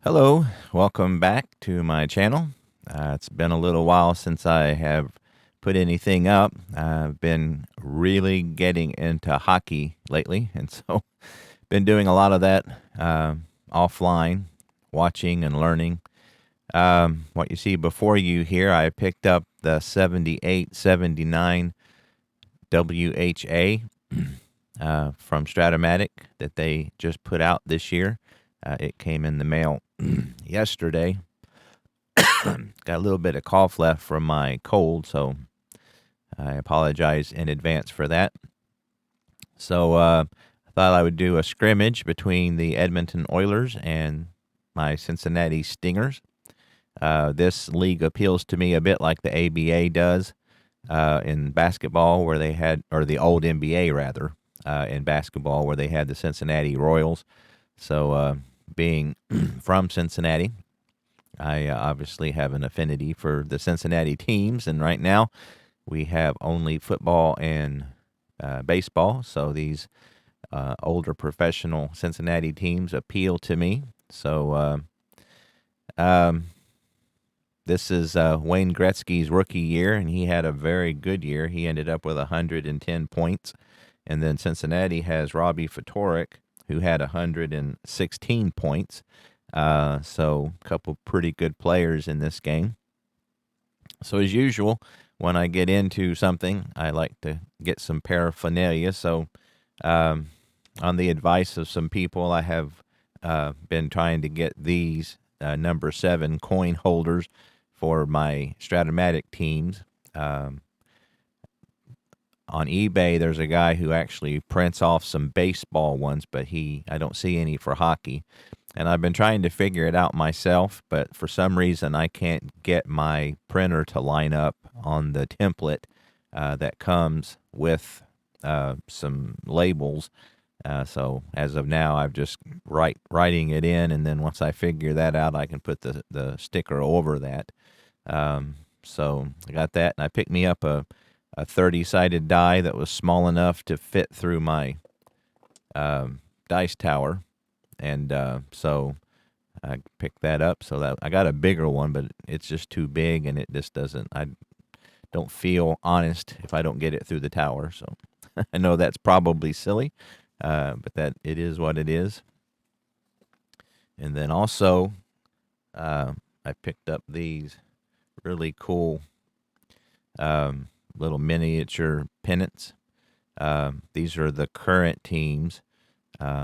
Hello, welcome back to my channel. It's been a little while since I have put anything up. I've been really getting into hockey lately, and so been doing a lot of that offline, watching and learning. What you see before you here, I picked up the 78-79 WHA from Stratomatic that they just put out this year. It came in the mail yesterday. Got a little bit of cough left from my cold, so I apologize in advance for that. So I thought I would do a scrimmage between the Edmonton Oilers and my Cincinnati Stingers. This league appeals to me a bit like the ABA does in basketball, where they had, or the old NBA rather, in basketball, where they had the Cincinnati Royals. So being from Cincinnati, I obviously have an affinity for the Cincinnati teams, and right now we have only football and baseball, so these older professional Cincinnati teams appeal to me. So this is Wayne Gretzky's rookie year, and he had a very good year. He ended up with 110 points, and then Cincinnati has Robbie Ftorek, who had 116 points. So a couple pretty good players in this game. So as usual, when I get into something, I like to get some paraphernalia. So on the advice of some people, I have been trying to get these number 7 coin holders for my Stratomatic teams. On eBay, there's a guy who actually prints off some baseball ones, but I don't see any for hockey. And I've been trying to figure it out myself, but for some reason I can't get my printer to line up on the template that comes with some labels. So as of now, I've just writing it in, and then once I figure that out, I can put the sticker over that. So I got that, and I picked me up a 30-sided die that was small enough to fit through my dice tower. And so I picked that up. So that I got a bigger one, but it's just too big, and it just doesn't. I don't feel honest if I don't get it through the tower. So I know that's probably silly, but that it is what it is. And then also, I picked up these really cool little miniature pennants. These are the current teams.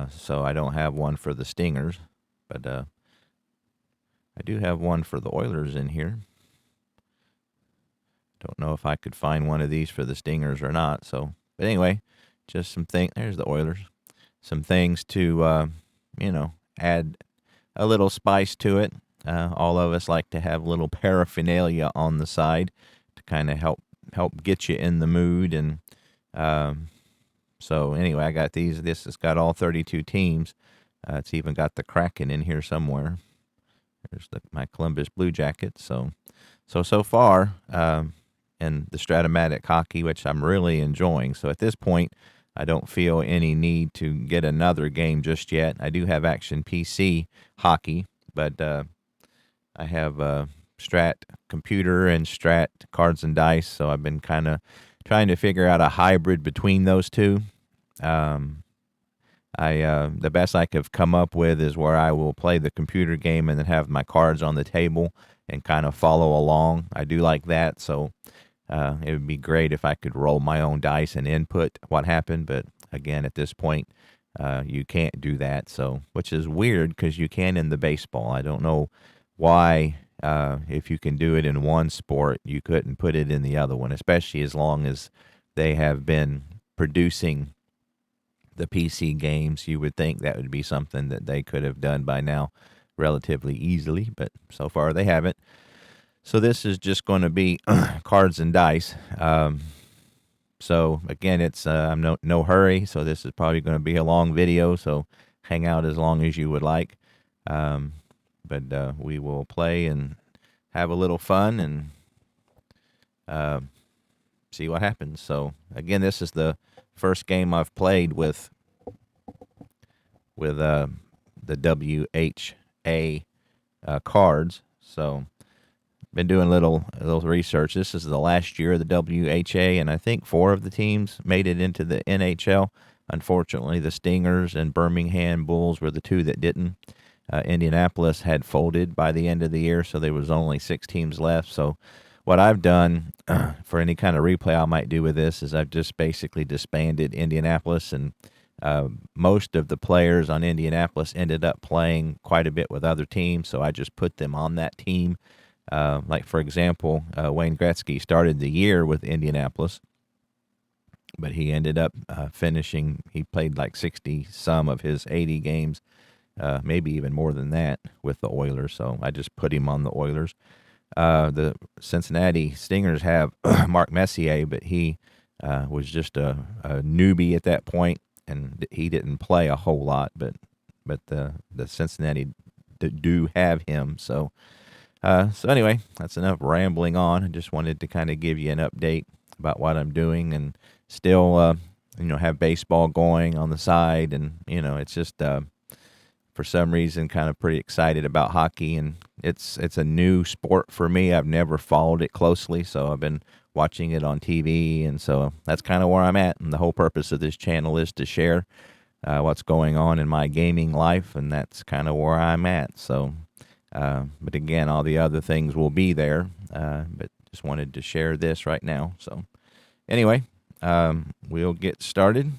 So I don't have one for the Stingers, but I do have one for the Oilers in here. Don't know if I could find one of these for the Stingers or not. So, but anyway, just some things. There's the Oilers. Some things to, add a little spice to it. All of us like to have little paraphernalia on the side to kind of help get you in the mood. And so anyway, I got these. This has got all 32 teams. It's even got the Kraken in here somewhere. There's my Columbus Blue Jackets. So far, in the Stratomatic hockey, which I'm really enjoying. So at this point, I don't feel any need to get another game just yet. I do have Action PC hockey, but I have Strat computer and Strat cards and dice. So I've been kind of trying to figure out a hybrid between those two. The best I could come up with is where I will play the computer game and then have my cards on the table and kind of follow along. I do like that, so it would be great if I could roll my own dice and input what happened. But again, at this point, you can't do that. So, which is weird because you can in the baseball. I don't know why. If you can do it in one sport, you couldn't put it in the other one, especially as long as they have been producing the PC games. You would think that would be something that they could have done by now relatively easily, but so far they haven't. So this is just going to be cards and dice. So again, it's I'm no hurry, so this is probably going to be a long video, so hang out as long as you would like. But we will play and have a little fun and see what happens. So again, this is the first game I've played with the WHA cards. So been doing a little research. This is the last year of the WHA, and I think 4 of the teams made it into the NHL. Unfortunately, the Stingers and Birmingham Bulls were the 2 that didn't. Indianapolis had folded by the end of the year, so there was only 6 teams left. So what I've done for any kind of replay I might do with this is I've just basically disbanded Indianapolis, and most of the players on Indianapolis ended up playing quite a bit with other teams, so I just put them on that team. Like, for example, Wayne Gretzky started the year with Indianapolis, but he ended up finishing, he played like 60-some of his 80 games, maybe even more than that, with the Oilers, so I just put him on the Oilers. The Cincinnati Stingers have Mark Messier, but he was just a newbie at that point, and he didn't play a whole lot, but the Cincinnati do have him, so anyway, that's enough rambling on. I just wanted to kind of give you an update about what I'm doing, and still, have baseball going on the side, and it's just for some reason kind of pretty excited about hockey, and it's a new sport for me. I've never followed it closely, so I've been watching it on TV, and so that's kind of where I'm at. And the whole purpose of this channel is to share what's going on in my gaming life, and that's kind of where I'm at. So. But again, all the other things will be there, but just wanted to share this right now. So anyway, we'll get started.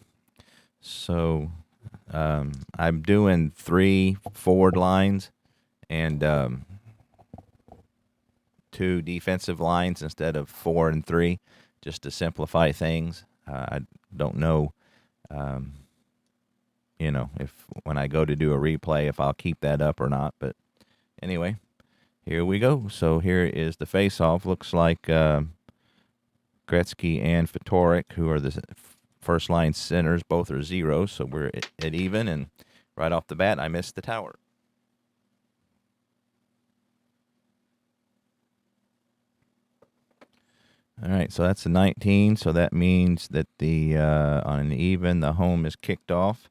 So I'm doing 3 forward lines and 2 defensive lines instead of 4 and 3, just to simplify things. I don't know, if when I go to do a replay, if I'll keep that up or not, but anyway, here we go. So here is the face-off. Looks like Gretzky and Fatorik, who are the first-line centers, both are 0, so we're at even. And right off the bat, I missed the tower. All right, so that's a 19, so that means that the on an even, the home is kicked off.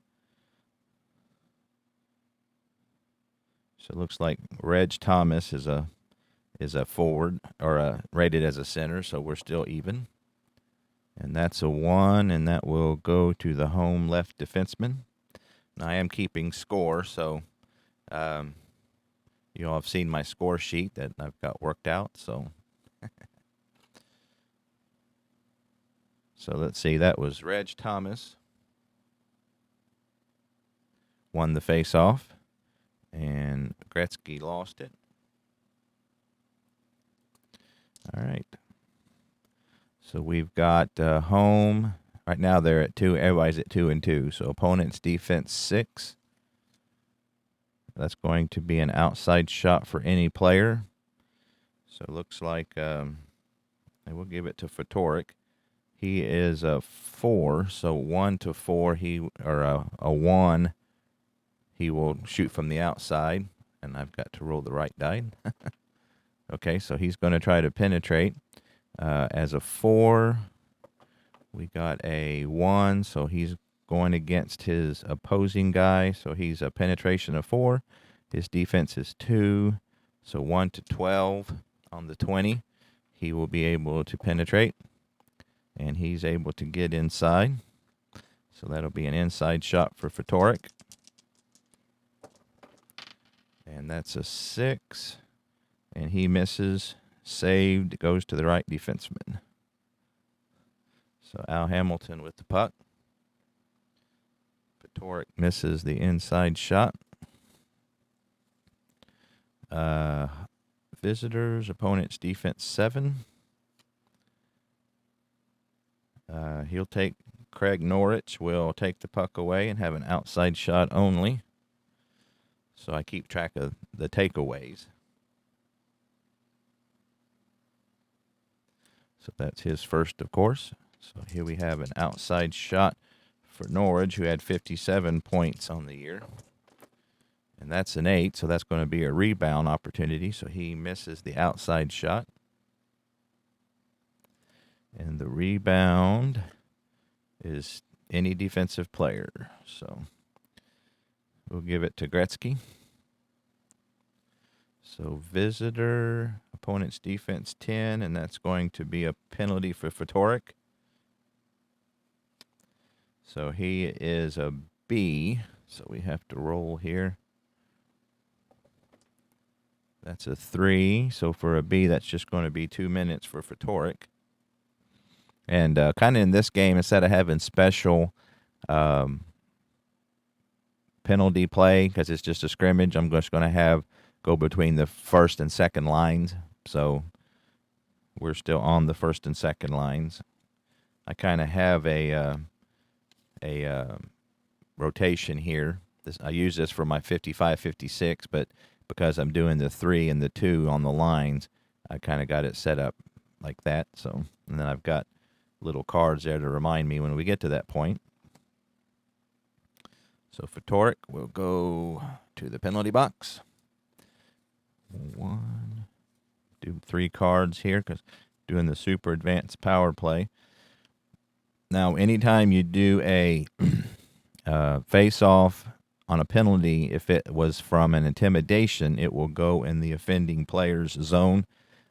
So it looks like Reg Thomas is a forward, or rated as a center, so we're still even. And that's a 1, and that will go to the home left defenseman. Now, I am keeping score, so you all have seen my score sheet that I've got worked out. So, so let's see, that was Reg Thomas won the face-off, and Gretzky lost it. All right. So we've got home. Right now they're at 2. Everybody's at 2 and 2. So opponent's defense 6. That's going to be an outside shot for any player. So it looks like I will give it to Fatorik. He is a 4. So 1 to 4. A 1. He will shoot from the outside, and I've got to roll the right die. Okay, so he's going to try to penetrate. As a 4, we got a 1, so he's going against his opposing guy, so he's a penetration of 4. His defense is 2, so 1 to 12 on the 20. He will be able to penetrate, and he's able to get inside. So that'll be an inside shot for Fatorik. And that's a 6. And he misses. Saved. Goes to the right defenseman. So Al Hamilton with the puck. Fatorik misses the inside shot. Visitors, opponent's defense 7. He'll take Craig Norwich will take the puck away and have an outside shot only. So I keep track of the takeaways. So that's his first, of course. So here we have an outside shot for Norwich, who had 57 points on the year. And that's an 8, so that's going to be a rebound opportunity. So he misses the outside shot. And the rebound is any defensive player. So we'll give it to Gretzky. So visitor, opponent's defense 10, and that's going to be a penalty for Fatorik. So he is a B, so we have to roll here. That's a 3, so for a B, that's just going to be 2 minutes for Fatorik. And kind of in this game, instead of having special penalty play, because it's just a scrimmage, I'm just going to have go between the first and second lines. So we're still on the first and second lines. I kind of have a rotation here. I use this for my 55-56, but because I'm doing the 3 and the 2 on the lines, I kind of got it set up like that. So, and then I've got little cards there to remind me when we get to that point. So Fatorik will go to the penalty box. 1, do 3 cards here because doing the super advanced power play. Now, anytime you do a face-off on a penalty, if it was from an intimidation, it will go in the offending player's zone.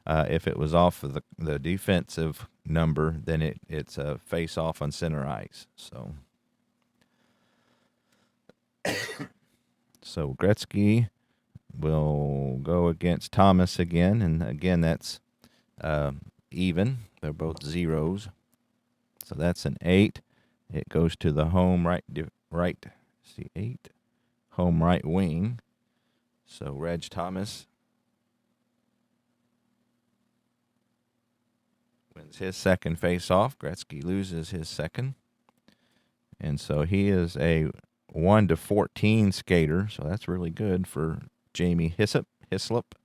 If it was off of the defensive number, then it's a face-off on center ice. So Gretzky will go against Thomas again, and again that's even. They're both zeros. So that's an 8. It goes to the home right, see 8, home right wing. So Reg Thomas wins his second face-off. Gretzky loses his second. And so he is a 1-14 skater, so that's really good for Jamie Hislop.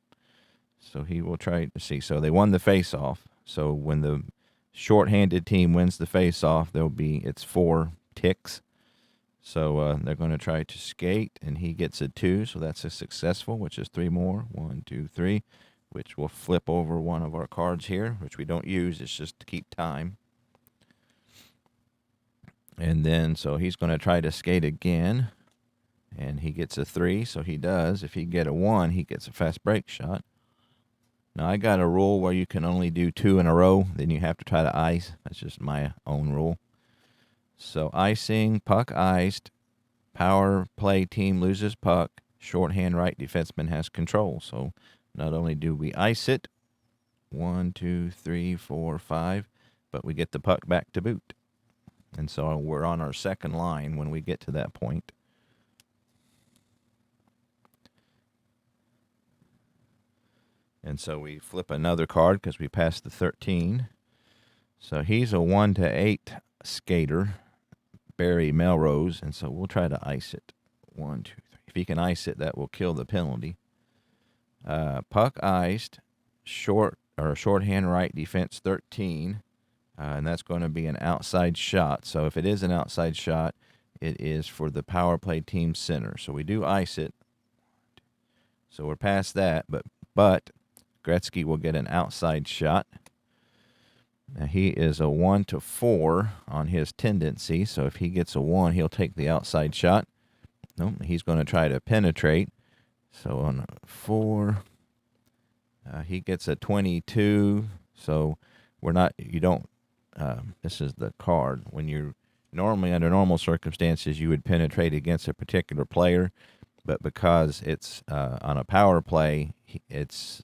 So he will try to see. So they won the face-off. So when the shorthanded team wins the face-off, it's 4 ticks. So they're going to try to skate, and he gets a 2, so that's a successful, which is 3 more. 1, 2, 3, which will flip over one of our cards here, which we don't use. It's just to keep time. And then, so he's going to try to skate again, and he gets a 3, so he does. If he get a 1, he gets a fast break shot. Now, I got a rule where you can only do 2 in a row. Then you have to try to ice. That's just my own rule. So icing, puck iced, power play team loses puck, shorthand right defenseman has control. So not only do we ice it, 1, 2, 3, 4, 5, but we get the puck back to boot. And so we're on our second line when we get to that point. And so we flip another card because we passed the 13. So he's a 1-8 skater, Barry Melrose, and so we'll try to ice it. 1, 2, 3. If he can ice it, that will kill the penalty. Puck iced, shorthand right defense 13, and that's going to be an outside shot. So if it is an outside shot, it is for the power play team center. So we do ice it. So we're past that, but Gretzky will get an outside shot. Now he is a 1-4 on his tendency, so if he gets a 1, he'll take the outside shot. No, he's going to try to penetrate. So on a 4, he gets a 22. So this is the card. When you're normally under normal circumstances, you would penetrate against a particular player, but because it's on a power play, it's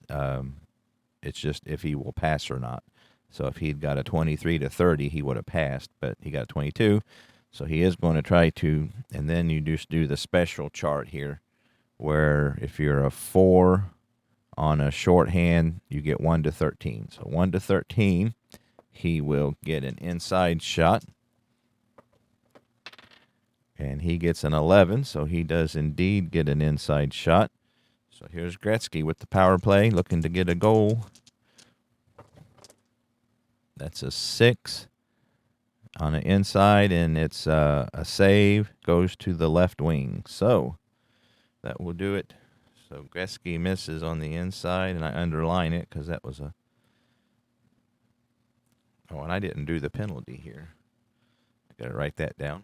just if he will pass or not. So if he'd got a 23-30, he would have passed, but he got a 22. So he is going to try to, and then you just do the special chart here, where if you're a 4 on a shorthand, you get 1-13. So 1-13, he will get an inside shot. And he gets an 11, so he does indeed get an inside shot. So here's Gretzky with the power play, looking to get a goal. That's a 6 on the inside, and it's a save. Goes to the left wing. So that will do it. So Gretzky misses on the inside, and I underline it because that was a... Oh, and I didn't do the penalty here. I got to write that down.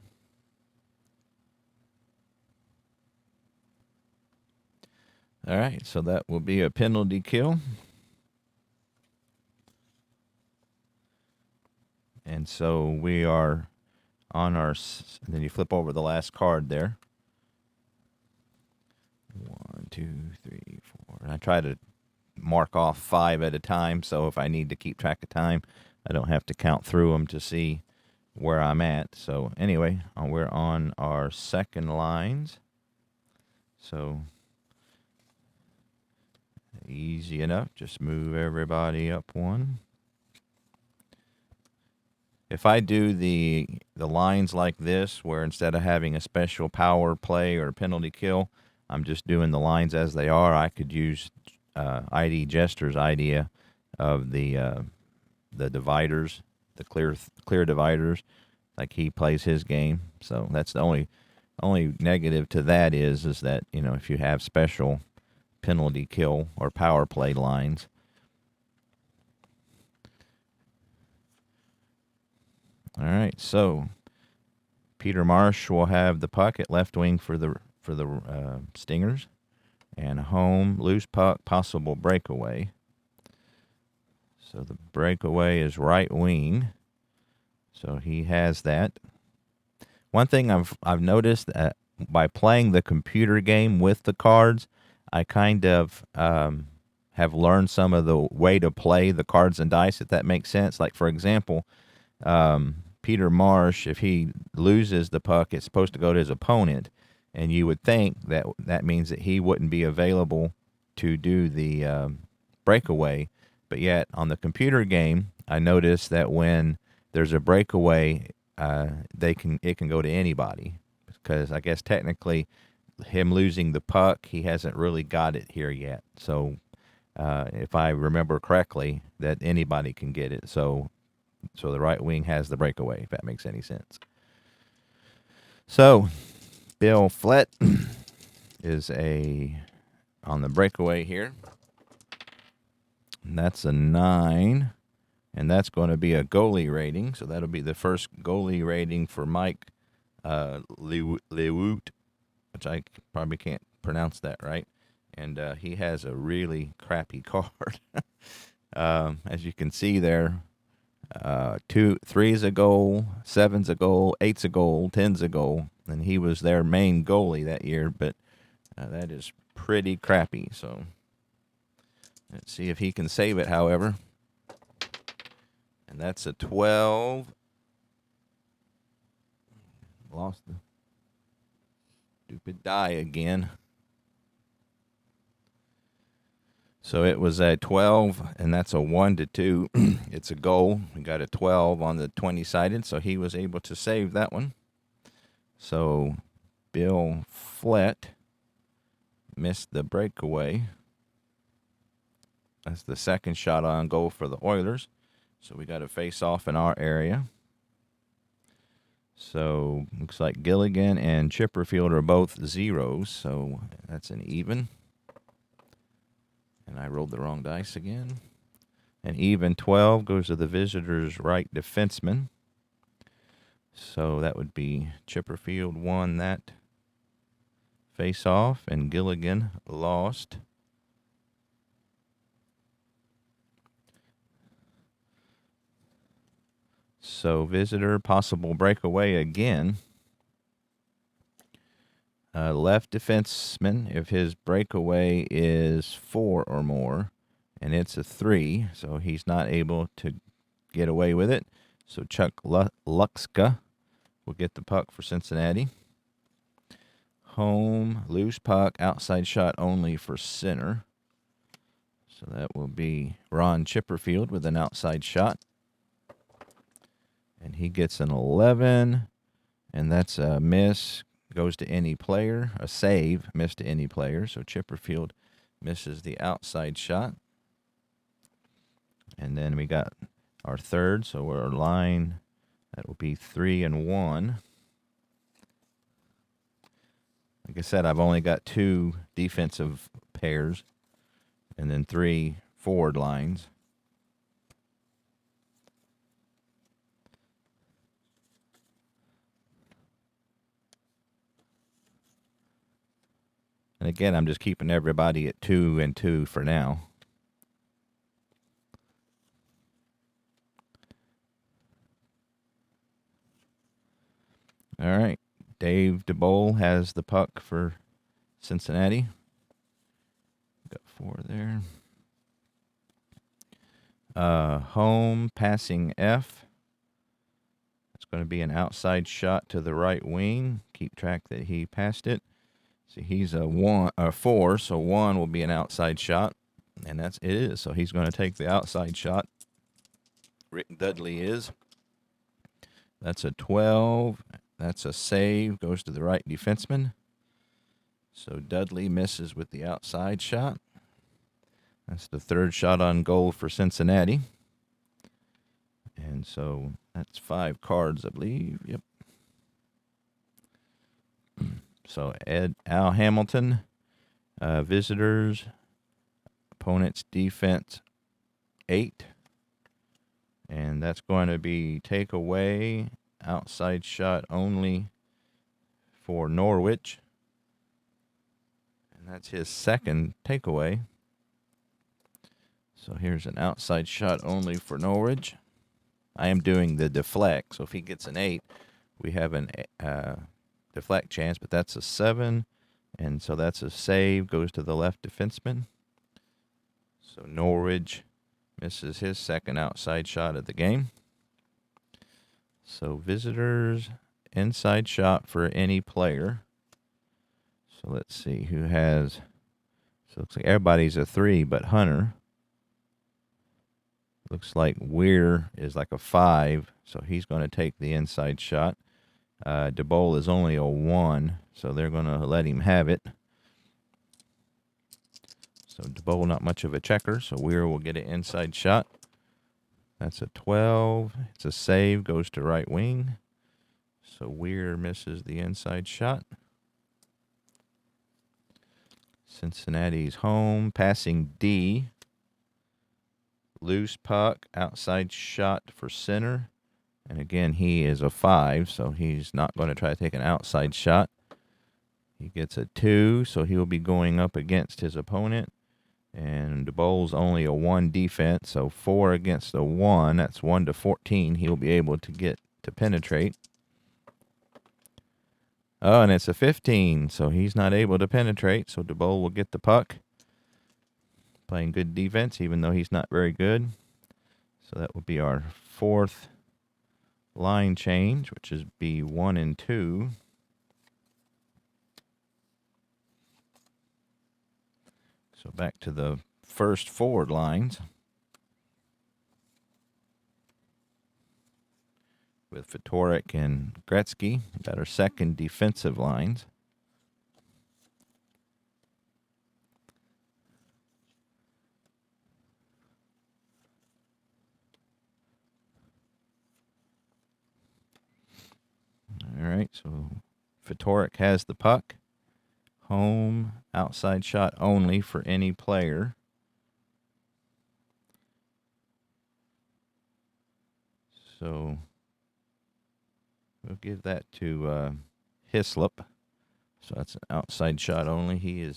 All right, so that will be a penalty kill. And so we are on our, and then you flip over the last card there. 1, 2, 3, 4. And I try to mark off 5 at a time, so if I need to keep track of time, I don't have to count through them to see where I'm at. So anyway, we're on our second lines. So easy enough. Just move everybody up one. If I do the lines like this, where instead of having a special power play or penalty kill, I'm just doing the lines as they are, I could use ID Jester's idea of the dividers, the clear dividers, like he plays his game. So that's the only negative to that is that, you know, if you have special penalty kill or power play lines. All right, so Peter Marsh will have the puck at left wing for the Stingers, and home loose puck, possible breakaway. So the breakaway is right wing, so he has that. One thing I've noticed that by playing the computer game with the cards, I kind of have learned some of the way to play the cards and dice, if that makes sense. Like, for example, Peter Marsh, if he loses the puck, it's supposed to go to his opponent, and you would think that that means that he wouldn't be available to do the breakaway. But yet on the computer game, I noticed that when there's a breakaway, it can go to anybody, because I guess technically him losing the puck, he hasn't really got it here yet. So if I remember correctly, that anybody can get it. So the right wing has the breakaway, if that makes any sense. So Bill Flett is on the breakaway here. And that's a 9. And that's going to be a goalie rating. So that'll be the first goalie rating for Mike Lewoot, which I probably can't pronounce that right. And he has a really crappy card. As you can see there, 3's a goal, 7's a goal, 8's a goal, 10's a goal, and he was their main goalie that year. But that is pretty crappy. So let's see if he can save it. However, and that's a 12. Lost the stupid die again. So it was a 12, and that's a 1-2. It's a goal. We got a 12 on the 20-sided, so he was able to save that one. So Bill Flett missed the breakaway. That's the second shot on goal for the Oilers. So we got a face-off in our area. So looks like Gilligan and Chipperfield are both zeros, so that's an even. And I rolled the wrong dice again. An even 12 goes to the visitors' right defenseman. So that would be Chipperfield won that face-off, and Gilligan lost. So visitor, possible breakaway again. Left defenseman, if his breakaway is 4 or more, and it's a 3, so he's not able to get away with it. So Chuck Luxka will get the puck for Cincinnati. Home, loose puck, outside shot only for center. So that will be Ron Chipperfield with an outside shot. And he gets an 11, and that's a miss. Goes to any player. A save, miss to any player. So Chipperfield misses the outside shot. And then we got our third, so our line, that will be 3 and 1. Like I said, I've only got 2 defensive pairs and then 3 forward lines. And again, I'm just keeping everybody at 2 and 2 for now. All right. Dave DeBoll has the puck for Cincinnati. Got 4 there. Home passing F. It's going to be an outside shot to the right wing. Keep track that he passed it. See, he's a 4, so 1 will be an outside shot, and it is. So he's going to take the outside shot. Rick Dudley is. That's a 12. That's a save. Goes to the right defenseman. So Dudley misses with the outside shot. That's the 3rd shot on goal for Cincinnati. And so that's 5 cards, I believe. Yep. So Al Hamilton, visitors, opponent's defense 8. And that's going to be takeaway, outside shot only for Norwich. And that's his 2nd takeaway. So here's an outside shot only for Norwich. I am doing the deflect, so if he gets an 8, we have an deflect chance, but that's a 7, and so that's a save, goes to the left defenseman. So Norwich misses his 2nd outside shot of the game. So visitors, inside shot for any player. So let's see who has, so it looks like everybody's a 3 but Hunter. Looks like Weir is like a 5, so he's going to take the inside shot. DeBoll is only a 1, so they're going to let him have it. So DeBoll not much of a checker, so Weir will get an inside shot. That's a 12. It's a save, goes to right wing. So Weir misses the inside shot. Cincinnati's home, passing D. Loose puck, outside shot for center. And again, he is a 5, so he's not going to try to take an outside shot. He gets a 2, so he'll be going up against his opponent. And DeBoll's only a 1 defense, so 4 against a 1. That's 1 to 14. He'll be able to get to penetrate. Oh, and it's a 15, so he's not able to penetrate, so DeBoll will get the puck. Playing good defense, even though he's not very good. So that will be our 4th line change, which is B1 and 2. So back to the first forward lines. With Fedoruk and Gretzky, got our 2nd defensive lines. All right, so Fedoruk has the puck. Home, outside shot only for any player. So we'll give that to Hislop. So that's an outside shot only. He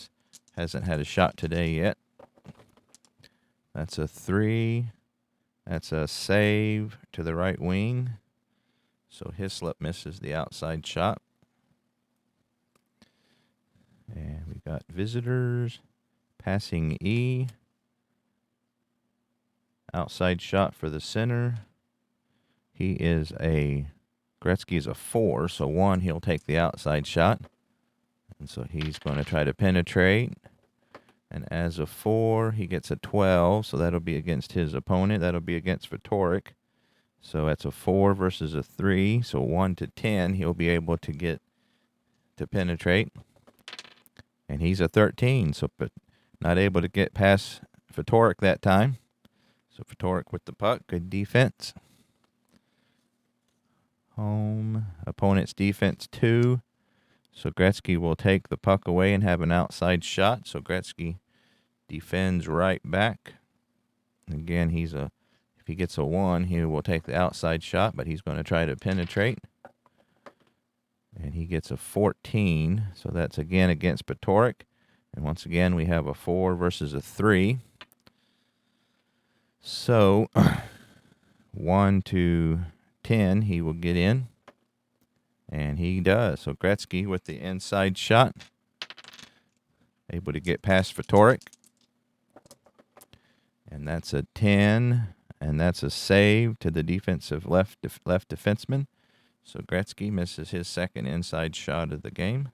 hasn't had a shot today yet. That's a 3. That's a save to the right wing. So Hislop misses the outside shot. And we got visitors, passing E. Outside shot for the center. He is Gretzky is a 4, so 1, he'll take the outside shot. And so he's going to try to penetrate. And as a 4, he gets a 12, so that'll be against his opponent. That'll be against Fedoruk. So that's a 4 versus a 3, so 1 to 10, he'll be able to get to penetrate. And he's a 13, so but not able to get past Fedoruk that time. So Fedoruk with the puck, good defense. Home, opponent's defense 2. So Gretzky will take the puck away and have an outside shot. So Gretzky defends right back. Again, if he gets a 1, he will take the outside shot, but he's going to try to penetrate. And he gets a 14, so that's again against Fedoruk. And once again, we have a 4 versus a 3. So 1 to 10, he will get in. And he does. So Gretzky with the inside shot. Able to get past Fatorik. And that's a 10. And that's a save to the defensive left defenseman. So Gretzky misses his second inside shot of the game.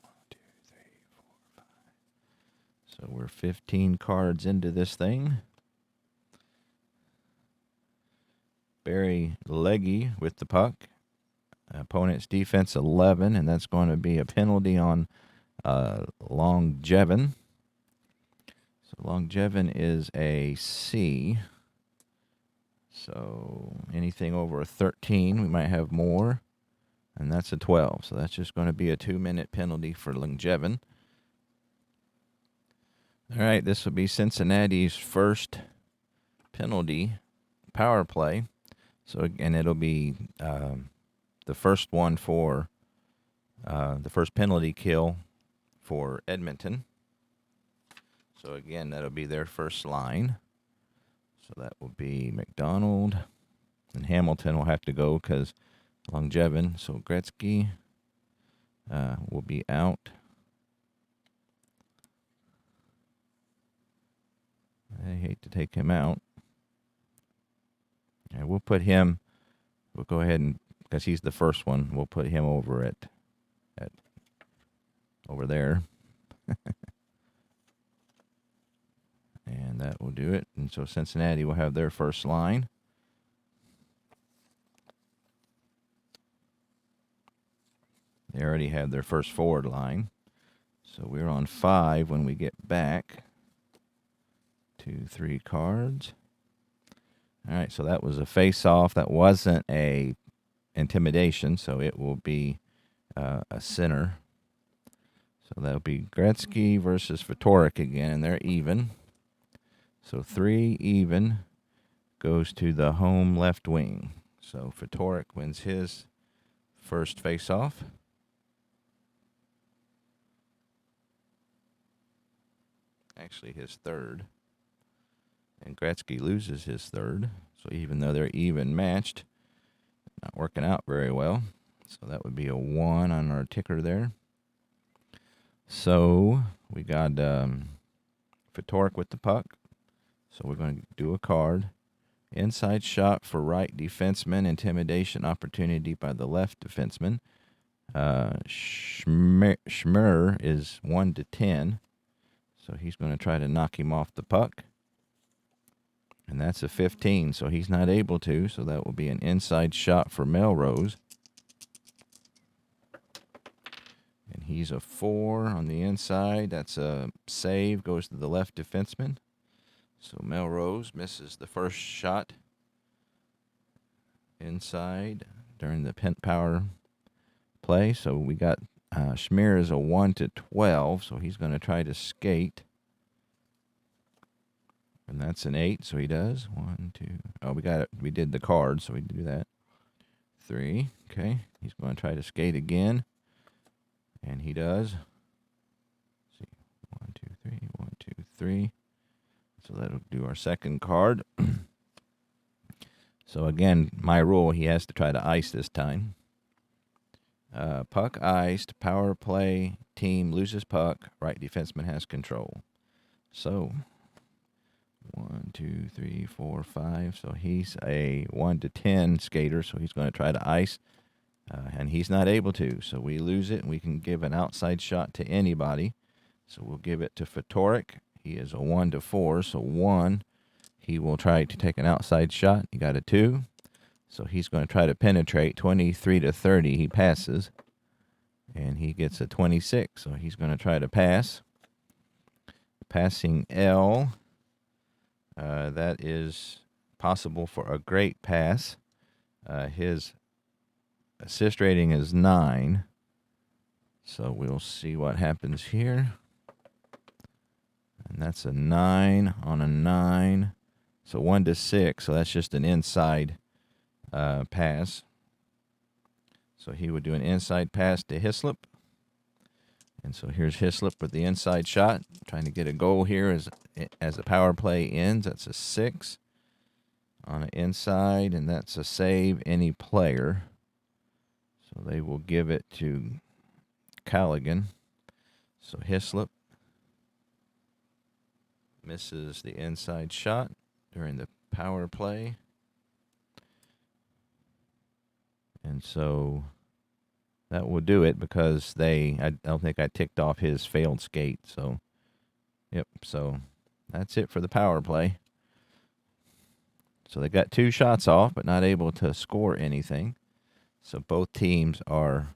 1, 2, 3, 4, 5. So we're 15 cards into this thing. Barry Leggy with the puck. Opponent's defense 11, and that's going to be a penalty on Longevin. So Longevin is a C. So anything over a 13, we might have more. And that's a 12. So that's just going to be a 2-minute penalty for Longevin. All right, this will be Cincinnati's first penalty power play. So again, it'll be the first one for the first penalty kill for Edmonton. So again, that'll be their first line. So that will be McDonald. And Hamilton will have to go because Longevin. So Gretzky will be out. I hate to take him out. And we'll put him, we'll go ahead and, because he's the first one, we'll put him over at over there. And that will do it. And so Cincinnati will have their first line. They already had their first forward line. So we're on 5 when we get back. 2, 3 cards. All right, so that was a face-off. That wasn't a intimidation, so it will be a center. So that'll be Gretzky versus Fatorik again, and they're even. So 3 even goes to the home left wing. So Fatorik wins his first face-off. Actually, his third. And Gretzky loses his third. So even though they're even matched, not working out very well. So that would be a 1 on our ticker there. So we got Fatorik with the puck. So we're going to do a card. Inside shot for right defenseman. Intimidation opportunity by the left defenseman. Schmer is 1 to 10. So he's going to try to knock him off the puck. And that's a 15, so he's not able to. So that will be an inside shot for Melrose. And he's a 4 on the inside. That's a save, goes to the left defenseman. So Melrose misses the first shot inside during the power play. So we got Schmier is a 1 to 12, so he's going to try to skate. And that's an 8, so he does. 1, 2. Oh, we got it. We did the card, so we do that. 3. Okay. He's going to try to skate again. And he does. Let's see. 1, 2, 3. 1, 2, 3. So that'll do our second card. So again, my rule, he has to try to ice this time. Puck iced, power play, team loses puck, right defenseman has control. So 1, 2, 3, 4, 5. So he's a 1 to 10 skater, so he's going to try to ice, and he's not able to. So we lose it, and we can give an outside shot to anybody. So we'll give it to Fatorik. He is a 1 to 4, so 1. He will try to take an outside shot. He got a 2. So he's going to try to penetrate. 23 to 30, he passes. And he gets a 26, so he's going to try to pass. Passing L. That is possible for a great pass. His assist rating is 9. So we'll see what happens here. And that's a 9 on a 9. So 1 to 6, so that's just an inside pass. So he would do an inside pass to Hislop. And so here's Hislop with the inside shot, trying to get a goal here as the power play ends. That's a 6 on the inside, and that's a save any player. So they will give it to Callaghan. So Hislop misses the inside shot during the power play. And so that will do it because I don't think I ticked off his failed skate. So, yep, so that's it for the power play. So they got 2 shots off, but not able to score anything. So both teams are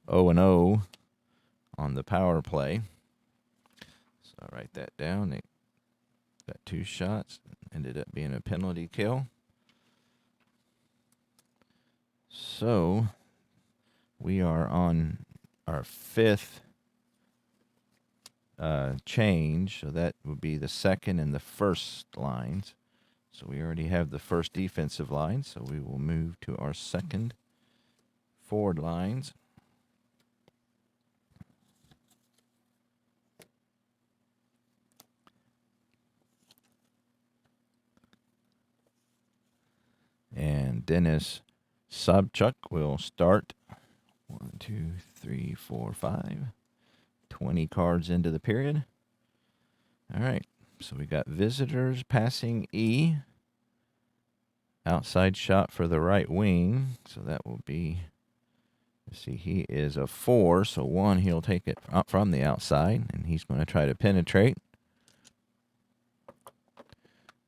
0-0 on the power play. So I'll write that down. They got 2 shots. Ended up being a penalty kill. So we are on our 5th change. So that would be the 2nd and the 1st lines. So we already have the 1st defensive line. So we will move to our 2nd forward lines. And Dennis Sobchuk will start. 1, 2, 3, 4, 5. 20 cards into the period. All right. So we got visitors passing E. Outside shot for the right wing. So that will be, let's see, he is a 4. So 1, he'll take it up from the outside, and he's going to try to penetrate.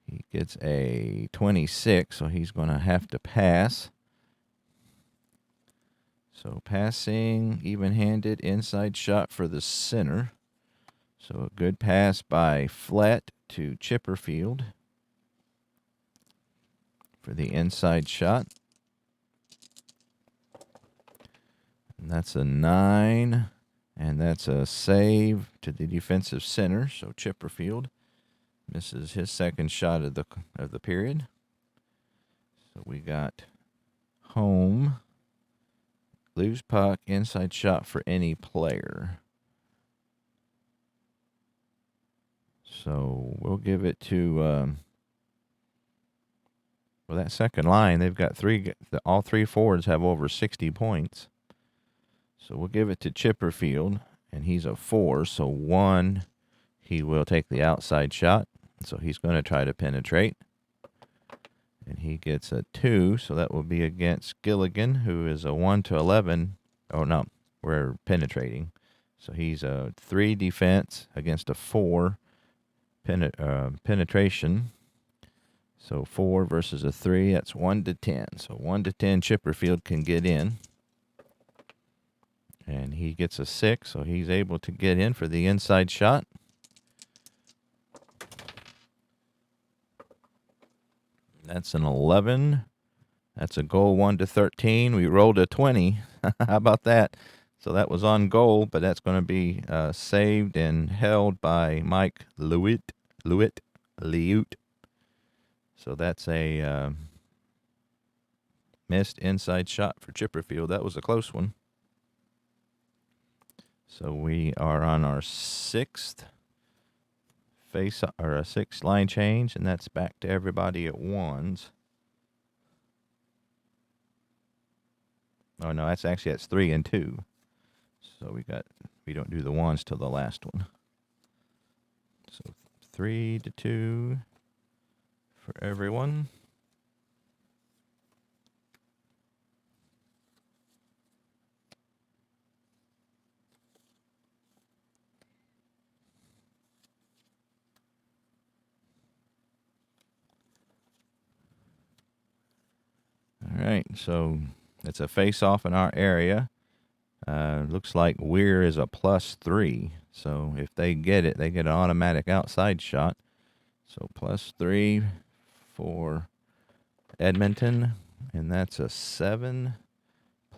He gets a 26, so he's going to have to pass. So passing, even-handed, inside shot for the center. So a good pass by Flat to Chipperfield for the inside shot. And that's a 9, and that's a save to the defensive center. So Chipperfield misses his 2nd shot of the period. So we got home. Loose puck, inside shot for any player. So we'll give it to, well, that 2nd line, they've got all 3 forwards have over 60 points. So we'll give it to Chipperfield, and he's a 4. So 1, he will take the outside shot. So he's going to try to penetrate. And he gets a 2, so that will be against Gilligan, who is a 1-11. Oh, no, we're penetrating. So he's a 3 defense against a 4 penetration. So 4 versus a 3, that's 1-10. So 1-10, Chipperfield can get in. And he gets a 6, so he's able to get in for the inside shot. That's an 11. That's a goal, 1-13. We rolled a 20. How about that? So that was on goal, but that's going to be saved and held by Mike Lewitt. So that's a missed inside shot for Chipperfield. That was a close one. So we are on our 6th face or a 6th line change, and that's back to everybody at ones. Oh no, that's 3 and 2. So we don't do the ones till the last one. So 3-2 for everyone. All right, so it's a face-off in our area. Looks like Weir is a +3. So if they get it, they get an automatic outside shot. So +3 for Edmonton, and that's a 7.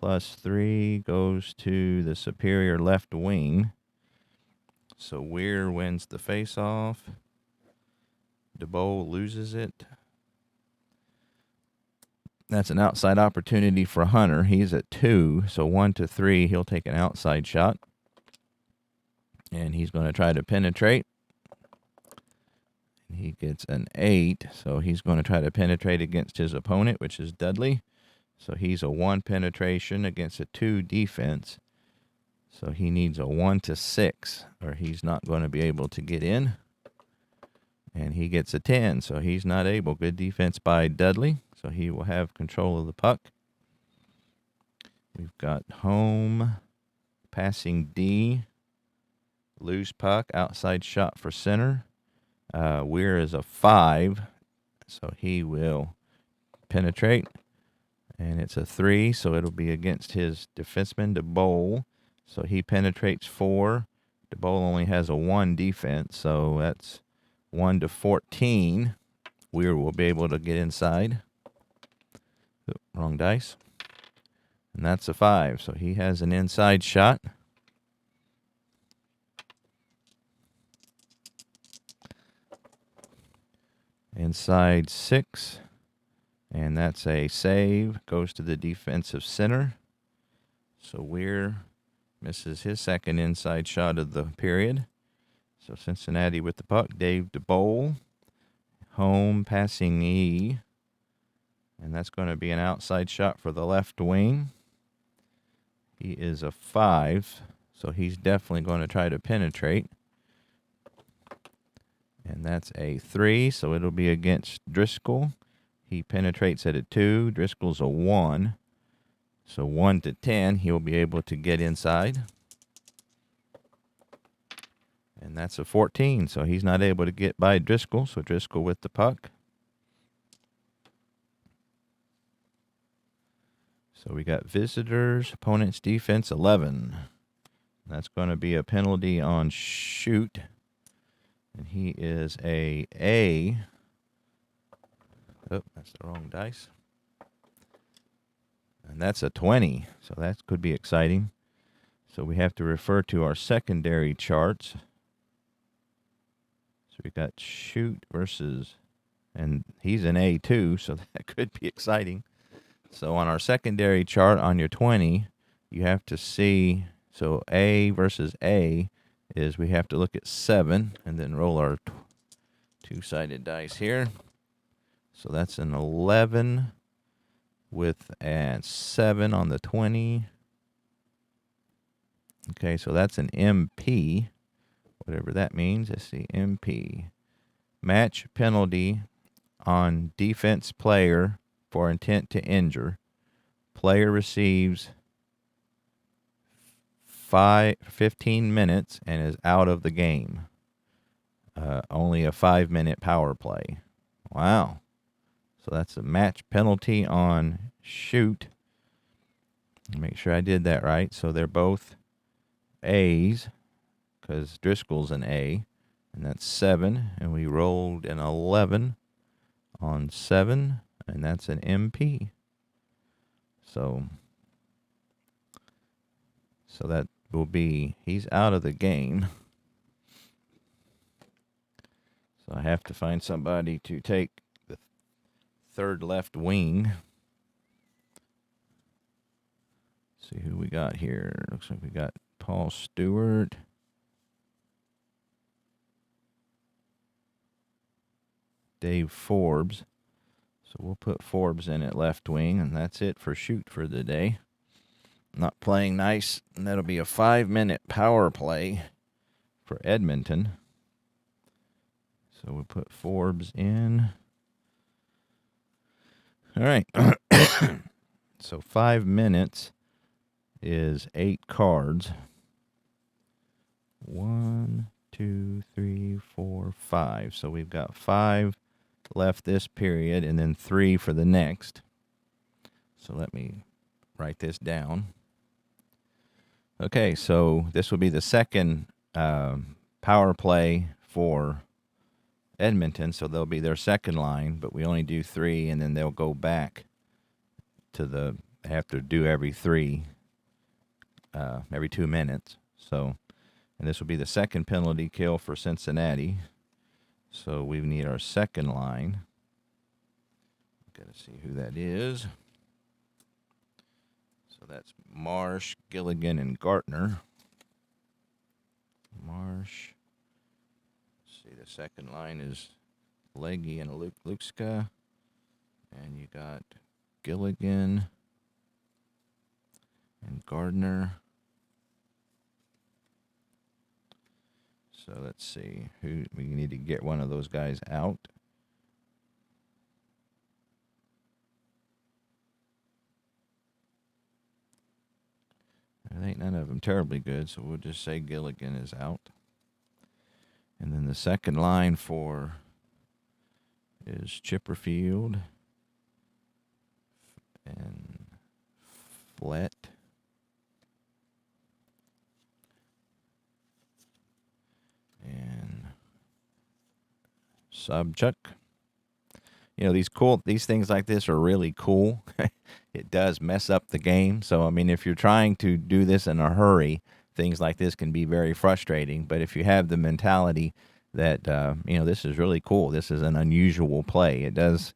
+3 goes to the superior left wing. So Weir wins the face-off. DeBow loses it. That's an outside opportunity for Hunter. He's at 2, so 1-3, he'll take an outside shot. And he's going to try to penetrate. He gets an 8, so he's going to try to penetrate against his opponent, which is Dudley. So he's a 1 penetration against a 2 defense. So he needs a 1 to 6, or he's not going to be able to get in. And he gets a 10, so he's not able. Good defense by Dudley, so he will have control of the puck. We've got home, passing D, loose puck, outside shot for center. Weir is a 5, so he will penetrate. And it's a 3, so it'll be against his defenseman, DeBowl. So he penetrates 4. DeBowl only has a 1 defense, so that's 1 to 14. Weir will be able to get inside. Oop, wrong dice. And that's a 5, so he has an inside shot. Inside 6. And that's a save. Goes to the defensive center. So Weir misses his second inside shot of the period. So Cincinnati with the puck. Dave DeBowl. Home, passing E. And that's going to be an outside shot for the left wing. He is a 5, so he's definitely going to try to penetrate. And that's a 3, so it'll be against Driscoll. He penetrates at a 2. Driscoll's a 1. So 1 to 10, he'll be able to get inside. And that's a 14, so he's not able to get by Driscoll. So Driscoll with the puck. So we got visitors, opponent's defense 11. That's going to be a penalty on shoot. And he is a A. Oh, that's the wrong dice. And that's a 20, so that could be exciting. So we have to refer to our secondary charts. So we got shoot versus, and he's an A too, so that could be exciting. So on our secondary chart on your 20, you have to see, so A versus A is we have to look at 7 and then roll our two-sided dice here. So that's an 11 with a 7 on the 20. Okay, so that's an MP, whatever that means. Let's see, MP. Match penalty on defense player for intent to injure. Player receives 15 minutes and is out of the game. Only a 5-minute power play. Wow. So that's a match penalty on shoot. Make sure I did that right. So they're both A's because Driscoll's an A. And that's 7. And we rolled an 11 on 7. And that's an MP. So that will be, he's out of the game. So I have to find somebody to take the third left wing. See who we got here. Looks like we got Paul Stewart. Dave Forbes. So we'll put Forbes in at left wing, and that's it for shoot for the day. Not playing nice, and that'll be a 5-minute power play for Edmonton. So we'll put Forbes in. All right. So 5 minutes is 8 cards. 1, 2, 3, 4, 5. So we've got 5 left this period and then 3 for the next. So let me write this down. Okay, so this will be the second power play for Edmonton, so they'll be their second line, but we only do 3, and then they'll go back to they have to do every 3, every 2 minutes. So, and this will be the second penalty kill for Cincinnati. So we need our second line. Got to see who that is. So that's Marsh, Gilligan, and Gartner. Marsh. Marsh. Let's see, the second line is Leggy and Lukska. And you got Gilligan and Gardner. So let's see who we need to get one of those guys out. I think none of them terribly good, so we'll just say Gilligan is out. And then the second line for is Chipperfield and Flett. And Subchuck. You know, these things like this are really cool. It does mess up the game. So, I mean, if you're trying to do this in a hurry, things like this can be very frustrating. But if you have the mentality that, you know, this is really cool, this is an unusual play, it does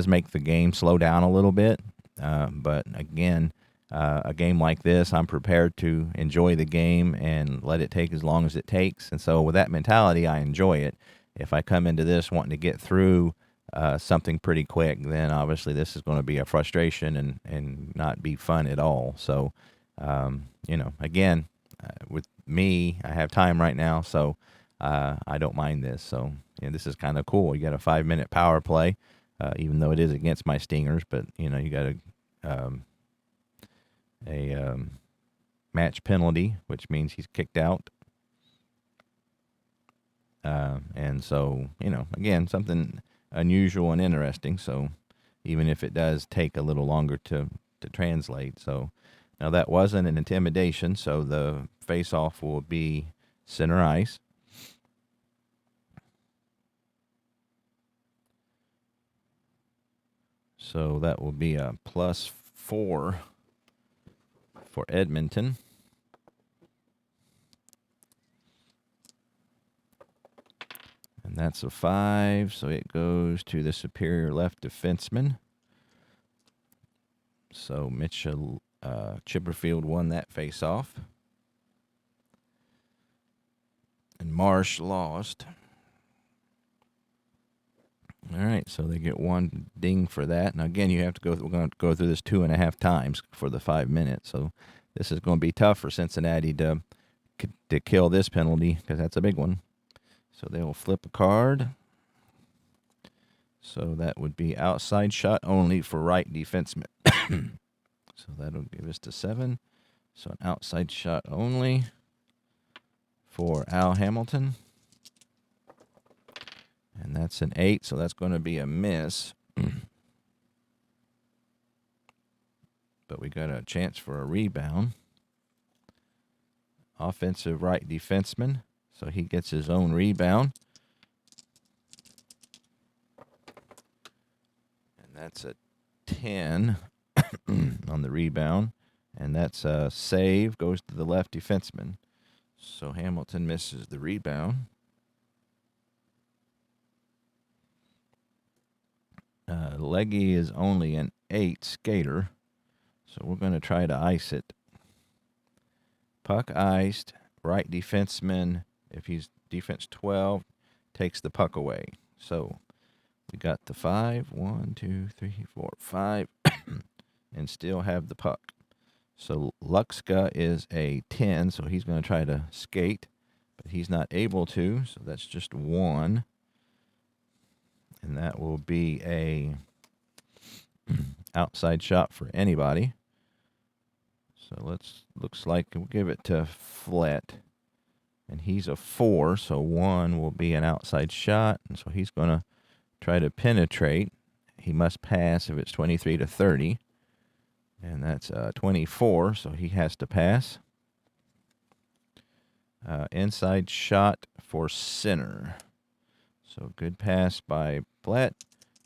make the game slow down a little bit. But again, a game like this, I'm prepared to enjoy the game and let it take as long as it takes. And so with that mentality, I enjoy it. If I come into this wanting to get through something pretty quick, then obviously this is going to be a frustration and not be fun at all. So, you know, again, with me, I have time right now, so I don't mind this. So, you know, this is kind of cool. You got a 5-minute power play, even though it is against my Stingers, but, you know, you got a match penalty, which means he's kicked out. And so, you know, again, something unusual and interesting. So even if it does take a little longer to translate. So now that wasn't an intimidation. So the face-off will be center ice. So that will be a +4 for Edmonton. And that's a 5, so it goes to the superior left defenseman. So Mitchell Chipperfield won that face-off. And Marsh lost. All right, so they get 1 ding for that. Now, again, you have to go. We're going to go through this 2.5 times for the 5 minutes. So this is going to be tough for Cincinnati to kill this penalty because that's a big one. So they will flip a card. So that would be outside shot only for right defenseman. So that'll give us to 7. So an outside shot only for Al Hamilton. And that's an 8, so that's going to be a miss. But we got a chance for a rebound. Offensive right defenseman. So he gets his own rebound. And that's a 10 on the rebound. And that's a save, goes to the left defenseman. So Hamilton misses the rebound. Leggy is only an 8 skater. So we're going to try to ice it. Puck iced, right defenseman. If he's defense 12, takes the puck away. So we got the 5, 1, 2, 3, 4, 5, and still have the puck. So Luxka is a 10, so he's going to try to skate, but he's not able to, so that's just 1. And that will be a outside shot for anybody. So looks like we'll give it to Flett. And he's a 4, so 1 will be an outside shot. And so he's going to try to penetrate. He must pass if it's 23 to 30. And that's 24, so he has to pass. Inside shot for center. So good pass by Flett.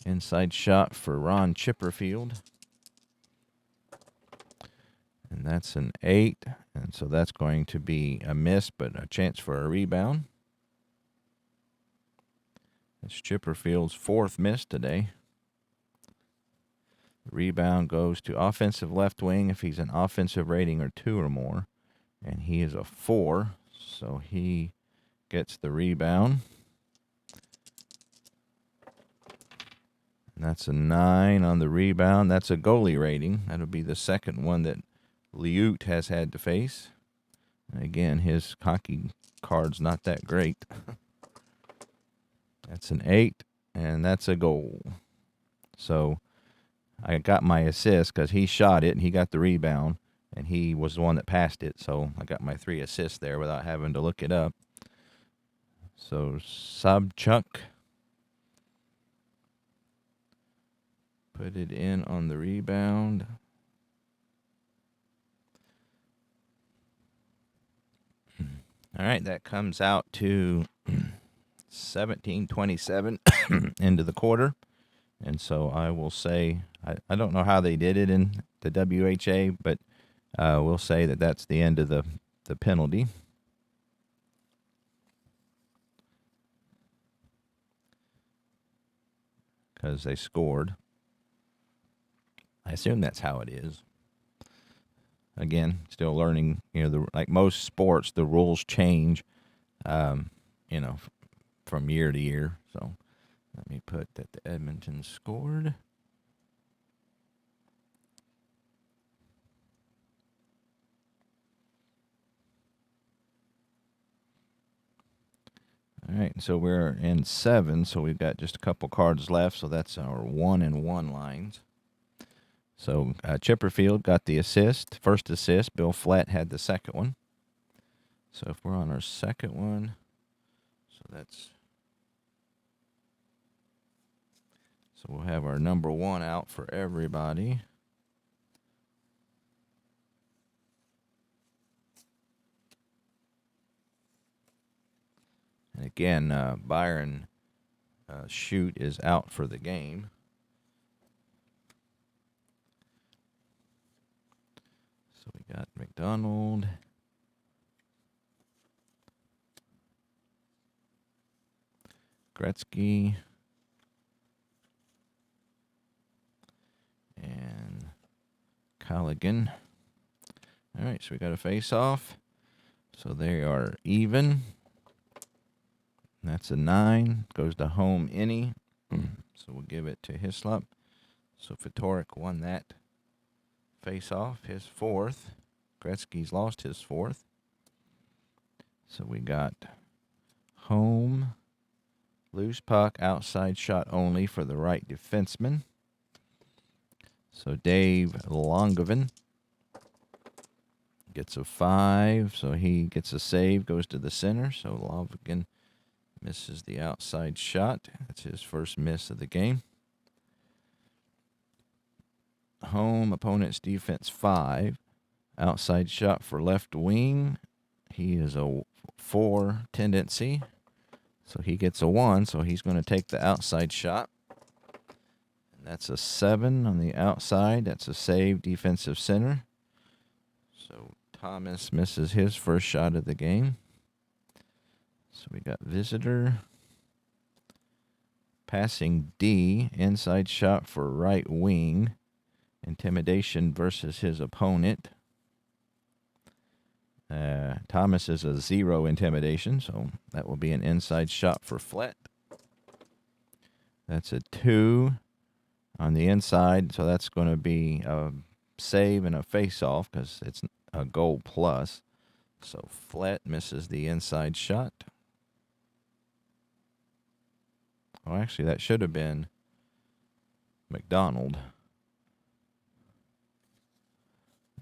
Inside shot for Ron Chipperfield. And that's an 8. And so that's going to be a miss, but a chance for a rebound. It's Chipperfield's 4th miss today. The rebound goes to offensive left wing if he's an offensive rating or 2 or more. And he is a 4, so he gets the rebound. And that's a 9 on the rebound. That's a goalie rating. That'll be the second one that Liut has had to face. And again, his hockey card's not that great. That's an 8, and that's a goal. So I got my assist because he shot it and he got the rebound, and he was the one that passed it. So I got my 3 assists there without having to look it up. So Sobchuk put it in on the rebound. All right, that comes out to 17-27 into the quarter. And so I will say, I don't know how they did it in the WHA, but we'll say that that's the end of the penalty. Because they scored. I assume that's how it is. Again, still learning, like most sports, the rules change, from year to year. So let me put that the Edmonton scored. All right, so we're in 7, so we've got just a couple cards left, so that's our 1-and-1 lines. So Chipperfield got the first assist. Bill Flatt had the second one. So if we're on our second one, so we'll have our number 1 out for everybody. And again, Byron Shoot is out for the game. So we got McDonald. Gretzky. And Colligan. All right, so we got a face-off. So they are even. That's a 9. Goes to home any. So we'll give it to Hislop. So Fedoruk won that face-off, his 4th. Gretzky's lost his 4th. So we got home, loose puck, outside shot only for the right defenseman. So Dave Longovan gets a 5, so he gets a save, goes to the center. So Longovan misses the outside shot. That's his first miss of the game. Home, opponent's defense 5. Outside shot for left wing. He is a 4 tendency. So he gets a 1, so he's going to take the outside shot. And that's a 7 on the outside. That's a save, defensive center. So Thomas misses his first shot of the game. So we got visitor. Passing D, inside shot for right wing. Intimidation versus his opponent. Thomas is a 0 intimidation, so that will be an inside shot for Flatt. That's a 2 on the inside, so that's going to be a save and a face-off because it's a goal plus. So Flatt misses the inside shot. Oh, actually, that should have been McDonald,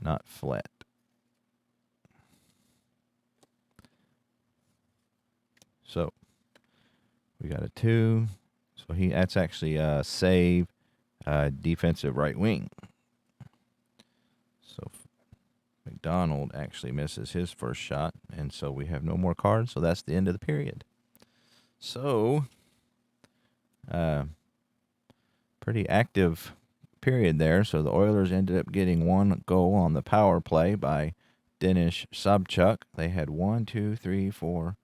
not Flatt. So we got a 2. So that's actually a save, defensive right wing. So McDonald actually misses his first shot, and so we have no more cards. So that's the end of the period. So pretty active period there. So the Oilers ended up getting 1 goal on the power play by Denis Sobchuk. They had 1, 2, 3, 4,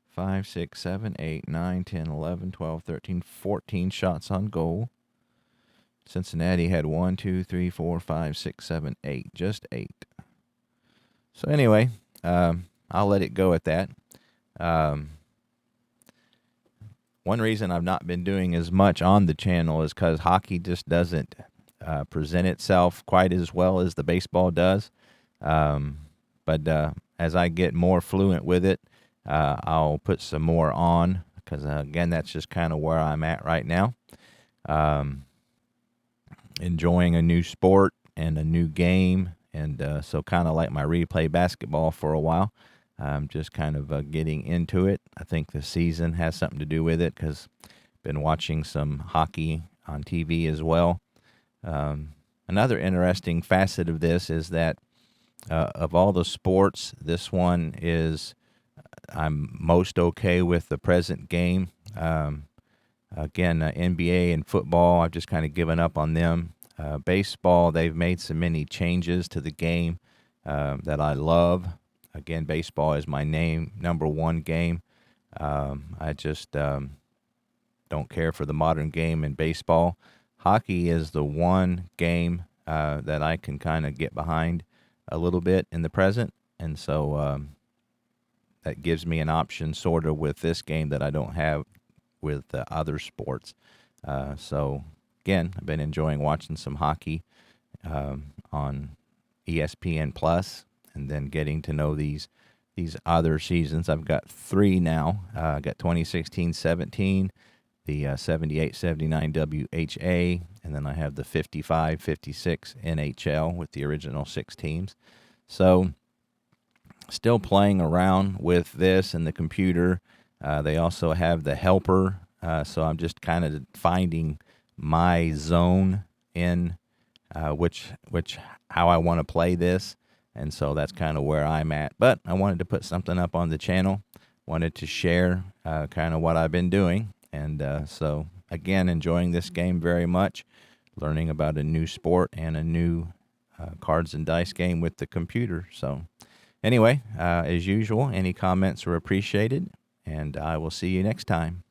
5, 6, 7, 8, 9, 10, 11, 12, 13, 14 shots on goal. Cincinnati had 1, 2, 3, 4, 5, 6, 7, 8. Just 8. So anyway, I'll let it go at that. one reason I've not been doing as much on the channel is because hockey just doesn't present itself quite as well as the baseball does. But as I get more fluent with it, I'll put some more on because, again, that's just kind of where I'm at right now. Enjoying a new sport and a new game, and so kind of like my replay basketball for a while. I'm just kind of getting into it. I think the season has something to do with it because I've been watching some hockey on TV as well. Another interesting facet of this is that of all the sports, this one is I'm most okay with the present game. Again, NBA and football, I've just kind of given up on them. Baseball, they've made so many changes to the game that I love. Again, baseball is my number one game. I just don't care for the modern game in baseball. Hockey is the one game that I can kind of get behind a little bit in the present, and so that gives me an option sort of with this game that I don't have with other sports. So again, I've been enjoying watching some hockey on ESPN Plus, and then getting to know these other seasons. I've got 3 now. I got 2016-17, the 78-79 WHA, and then I have the 55-56 NHL with the original 6 teams. So still playing around with this and the computer. They also have the helper, so I'm just kind of finding my zone in which how I want to play this, and so that's kind of where I'm at. But I wanted to put something up on the channel, wanted to share kind of what I've been doing, and so again, enjoying this game very much, learning about a new sport and a new cards and dice game with the computer. So anyway, as usual, any comments are appreciated, and I will see you next time.